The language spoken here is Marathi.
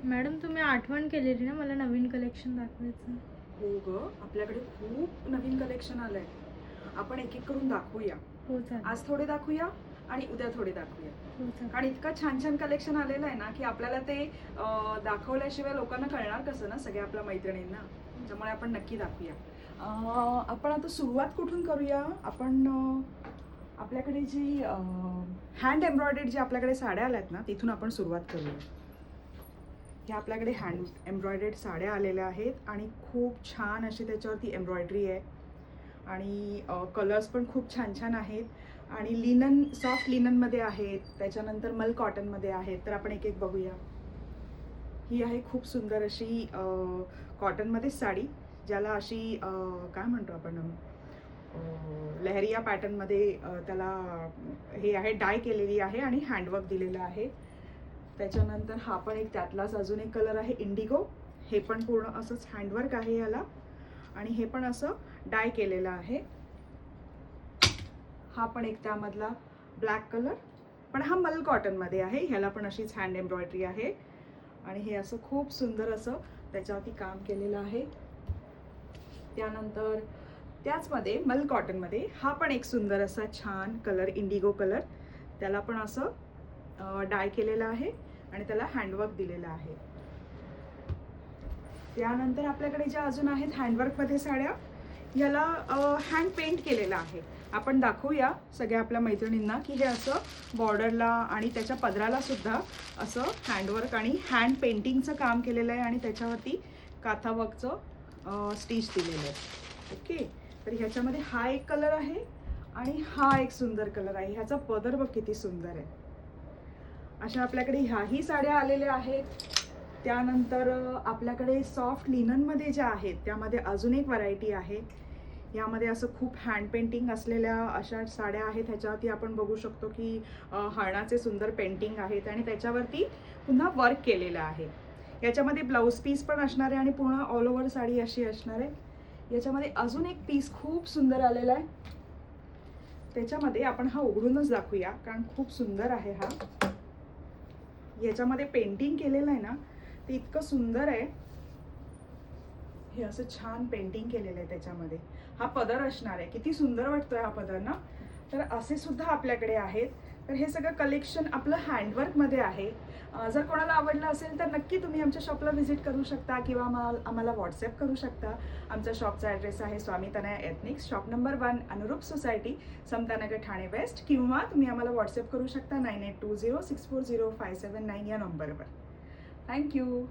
मॅडम तुम्ही आठवण केलेली ना मला नवीन कलेक्शन दाखवायचं. हो ग, आपल्याकडे खूप नवीन कलेक्शन आलंय. आपण एक एक करून दाखवूया. हो चालेल. आज थोडे दाखवूया आणि उद्या थोडे दाखवूया. हो चालेल. कारण इतकं छान छान कलेक्शन आलेलं आहे ना की आपल्याला ते दाखवल्याशिवाय लोकांना कळणार कसं ना, सगळ्या आपल्या मैत्रिणींना. त्यामुळे आपण नक्की दाखवूया. आपण आता सुरुवात कुठून करूया? आपण आपल्याकडे जी हँड एम्ब्रॉयडर्ड जे आपल्याकडे साड्या आल्यात ना, तिथून आपण सुरुवात करूया. ह्या आपल्याकडे हँड एम्ब्रॉयडर्ड साड्या आलेल्या आहेत आणि खूप छान अशी त्याच्यावरती एम्ब्रॉयडरी आहे आणि कलर्स पण खूप छान छान आहेत आणि लिनन, सॉफ्ट लिननमध्ये आहेत, त्याच्यानंतर मल कॉटनमध्ये आहेत. तर आपण एक एक बघूया. ही आहे खूप सुंदर अशी कॉटनमध्येच साडी, ज्याला अशी काय म्हणतो आपण, लहरिया पॅटर्नमध्ये त्याला हे आहे, डाय केलेली आहे आणि हँडवर्क दिलेलं आहे. त्याच्यानंतर हा पण एक त्यातलाच अजून एक कलर आहे इंडिगो. हे पण पूर्ण असंच हँडवर्क आहे याला आणि हे पण असं डाय केलेलं आहे. हा पण एक त्यामधला ब्लॅक कलर, पण हा मल कॉटनमध्ये आहे. ह्याला पण अशीच हँड एम्ब्रॉयडरी आहे आणि हे असं खूप सुंदर असं त्याच्यावरती काम केलेलं आहे. त्यानंतर त्याचमध्ये मल कॉटनमध्ये हा पण एक सुंदर असा छान कलर, इंडिगो कलर, त्याला पण असं डाय केलेलं आहे आणि त्याला हँडवर्क दिलेलं आहे. त्यानंतर आपल्याकडे ज्या अजून आहेत हँडवर्कमध्ये साड्या, याला हँड पेंट केलेलं आहे. आपण दाखवूया सगळ्या आपल्या मैत्रिणींना की हे असं बॉर्डरला आणि त्याच्या पदराला सुद्धा असं हँडवर्क आणि हँड पेंटिंगचं काम केलेलं आहे आणि त्याच्यावरती काथावर्कचं स्टिच दिलेलं आहे. ओके, तर ह्याच्यामध्ये हा एक कलर आहे आणि हा एक सुंदर कलर आहे. ह्याचा पदर बघ किती सुंदर आहे. अशा आपल्याकडे ह्याही साड्या आलेल्या आहेत. त्यानंतर आपल्याकडे सॉफ्ट लिननमध्ये ज्या आहेत त्यामध्ये अजून एक व्हरायटी आहे. यामध्ये असं खूप हँड पेंटिंग असलेल्या अशा साड्या आहेत. ह्याच्यावरती आपण बघू शकतो की हरणाचे सुंदर पेंटिंग आहेत आणि त्याच्यावरती पुन्हा वर्क केलेलं आहे. याच्यामध्ये ब्लाऊज पीस पण असणार आहे आणि पूर्ण ऑल ओव्हर साडी अशी असणार आहे. याच्यामध्ये अजून एक पीस खूप सुंदर आलेला आहे. त्याच्यामध्ये आपण हा उघडूनच दाखवूया कारण खूप सुंदर आहे हा. याच्यामध्ये पेंटिंग केलेलं आहे ना, ते इतकं सुंदर आहे. हे असं छान पेंटिंग केलेलं आहे त्याच्यामध्ये. हा पदर असणार आहे. किती सुंदर वाटतोय हा पदर ना. तर असे सुद्धा आपल्याकडे आहेत. तर हे सगळं कलेक्शन आपलं हँडवर्कमध्ये आहे. जर कोणाला आवडलं असेल तर नक्की तुम्ही आमच्या शॉपला व्हिजिट करू शकता किंवा आम्हाला व्हॉट्सॲप करू शकता. आमच्या शॉपचा ॲड्रेस आहे स्वामी तनया एथनिक्स, शॉप नंबर 1, अनुरूप सोसायटी, समतानगर, ठाणे वेस्ट. किंवा तुम्ही आम्हाला व्हॉट्सॲप करू शकता 9820640579 या नंबरवर. थँक्यू.